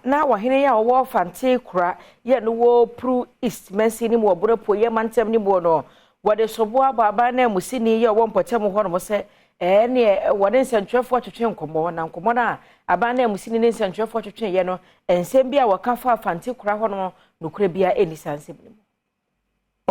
na wahene ya wo Fante Kura ye no wo Bono East mensi ni mo borepo ye mantem ni mo no wode sobo ababa na musini ye wo mpotem ho no se ne wode nsentwefo atwetwe nkomo na nkomo na aba na musini ne nsentwefo atwetwe ye no ensem bia wakafa Fante Kura ho no nokure bia enisanse bi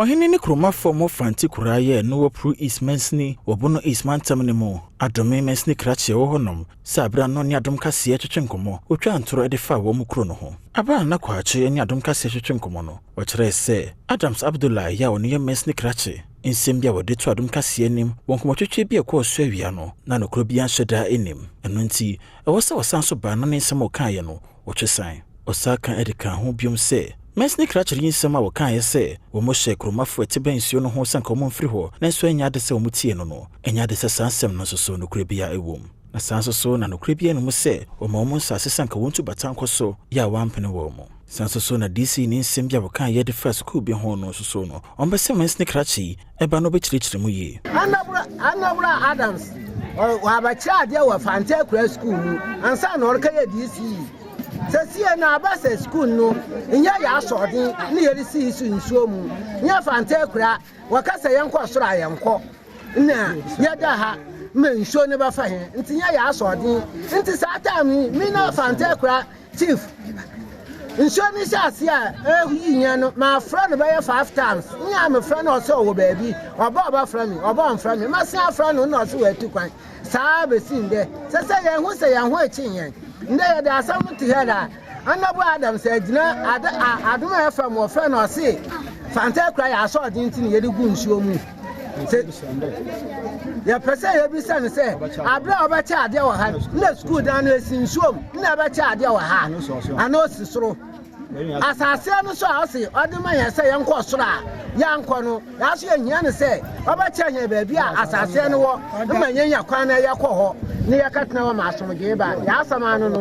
Ohene ni kromafo mo Fante Kura ye no wo Bono East mensni wo Bono East mantem ni mo Adom mensni krache wo honom sabra no ni Adom kase atwetwe nkomo otwa antoro e de fa wo mu kro no ho aba na kwache ni Adom kase atwetwe nkomo no wo kire se Adams Abdullah ya woni ye mensni krache nsem bia wo de to Adom kase anim won komotwetwe bia ko so awia no na no kro bia hweda enim eno nti e wo se wasanso ba na nsem o kan ye no wo twesan osaka edika ho biom se Mesni krachiri nsema wo kan ye se wo mo hye kromafo etibensuo no ho sanka mo mfiri ho na so anya de se wo mutie no enya de se sansem no so no kure bia ewom na sanso so na no kure bia no mo se wo mo nsase sanka wontu batanko so ya wampene wo mo sanso so na DC ni nsem bia wo kan ye de first school bi ho no so no ombese mesni krachi eba no be chirichiri mu ye anabra Adams wa ba cha de wa Fante Kura school ansa na orka ye DC Sasia na abasa school no nya ya asodin na yeri si isu nsuo mu nya Fante Kura wakasa yenko soro ayenko na yeda ha me nsuo ne ba fa he nti nya ya asodin nti sata mi na Fante Kura chief nsuo ni shasi a nya no ma fra no be 5 times nya me fra no so wo baabi oba fra mi oba on fra mi ma sia fra no na so watu kwan saa be sinde sese ye hu se ye hu ekinyen nde ye da asam ti hera anabu Adam se gina Adom FM wo fra no se Fante Kura ya so odin ti ne ye de gu nsuo mu ya pese ye bi se ne se abra oba cha ade wo ha na school dan no esi nsuo mu na ba cha ade wo ha ano sisoro asase no so ase odima ye se ye nko soro a ya nko no ya so ye hia ne se oba cha nya ba bi a asase no wo ma nya kwan na ye kɔ hɔ ne ye katena wo ma asomdwe ba ya asama no